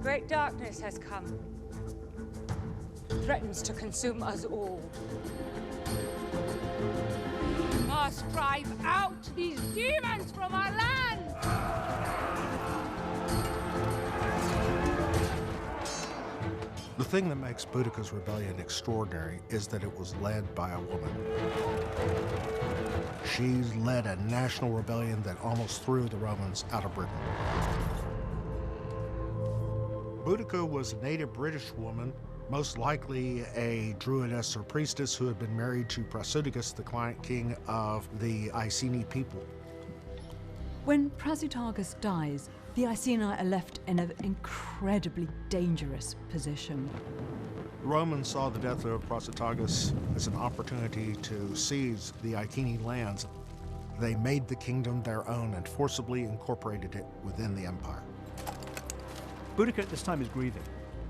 Great darkness has come. Threatens to consume us all. We must drive out these demons from our land! The thing that makes Boudicca's rebellion extraordinary is that it was led by a woman. She's led a national rebellion that almost threw the Romans out of Britain. Boudicca was a native British woman, most likely a druidess or priestess who had been married to Prasutagus, the client king of the Iceni people. When Prasutagus dies, the Iceni are left in an incredibly dangerous position. The Romans saw the death of Prasutagus as an opportunity to seize the Iceni lands. They made the kingdom their own and forcibly incorporated it within the empire. Boudicca at this time is grieving.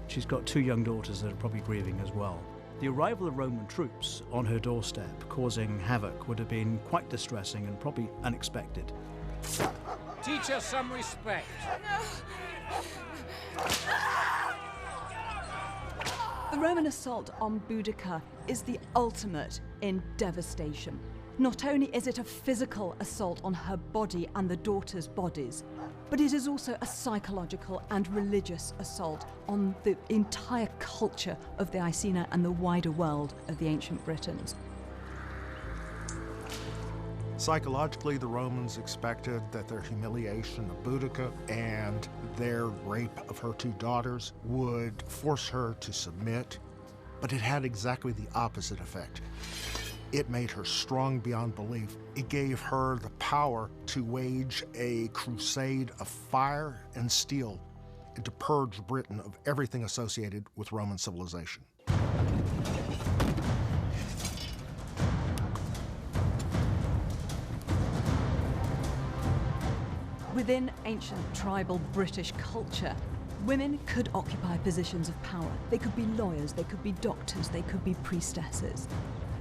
She's got 2 young daughters that are probably grieving as well. The arrival of Roman troops on her doorstep causing havoc would have been quite distressing and probably unexpected. Teach us some respect. The Roman assault on Boudicca is the ultimate in devastation. Not only is it a physical assault on her body and the daughters' bodies, but it is also a psychological and religious assault on the entire culture of the Iceni and the wider world of the ancient Britons. Psychologically, the Romans expected that their humiliation of Boudicca and their rape of her 2 daughters would force her to submit, but it had exactly the opposite effect. It made her strong beyond belief. It gave her the power to wage a crusade of fire and steel and to purge Britain of everything associated with Roman civilization. Within ancient tribal British culture, women could occupy positions of power. They could be lawyers, they could be doctors, they could be priestesses.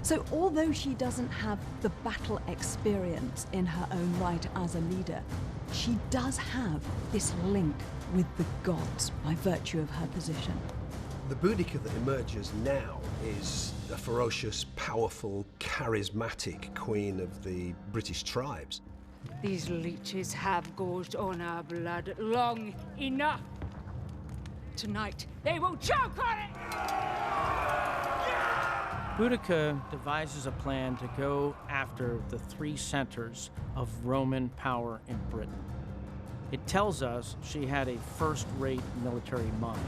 So although she doesn't have the battle experience in her own right as a leader, she does have this link with the gods by virtue of her position. The Boudicca that emerges now is a ferocious, powerful, charismatic queen of the British tribes. These leeches have gorged on our blood long enough. Tonight, they will choke on it! Boudicca devises a plan to go after the 3 centers of Roman power in Britain. It tells us she had a first-rate military mind.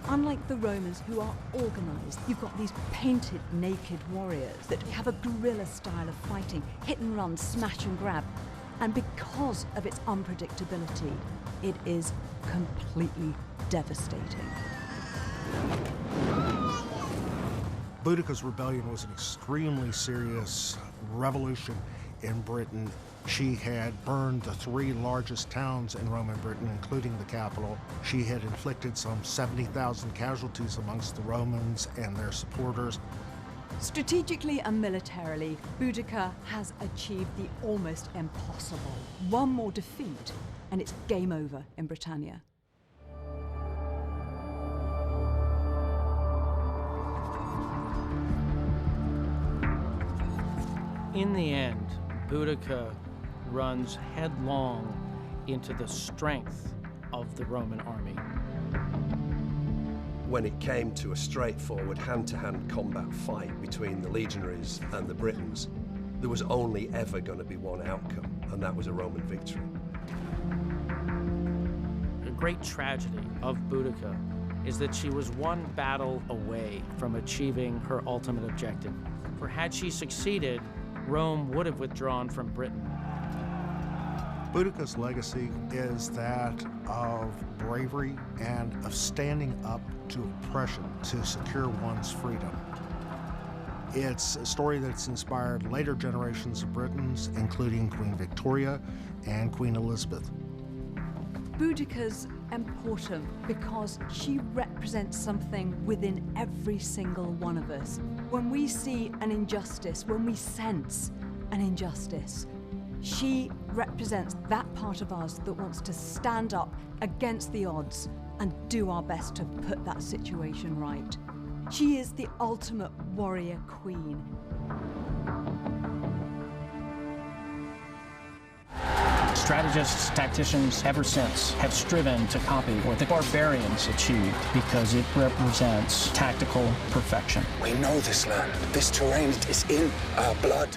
Unlike the Romans, who are organized, you've got these painted naked warriors that have a guerrilla style of fighting, hit and run, smash and grab. And because of its unpredictability, it is completely devastating. Boudicca's rebellion was an extremely serious revolution in Britain. She had burned the 3 largest towns in Roman Britain, including the capital. She had inflicted some 70,000 casualties amongst the Romans and their supporters. Strategically and militarily, Boudicca has achieved the almost impossible. One more defeat, and it's game over in Britannia. In the end, Boudicca runs headlong into the strength of the Roman army. When it came to a straightforward hand-to-hand combat fight between the legionaries and the Britons, there was only ever going to be one outcome, and that was a Roman victory. The great tragedy of Boudicca is that she was one battle away from achieving her ultimate objective. For had she succeeded, Rome would have withdrawn from Britain. Boudicca's legacy is that of bravery and of standing up to oppression to secure one's freedom. It's a story that's inspired later generations of Britons, including Queen Victoria and Queen Elizabeth. Boudicca's important because she represents something within every single one of us. When we see an injustice, when we sense an injustice, she represents that part of us that wants to stand up against the odds and do our best to put that situation right. She is the ultimate warrior queen. Strategists, tacticians, ever since, have striven to copy what the barbarians achieved because it represents tactical perfection. We know this land. This terrain is in our blood.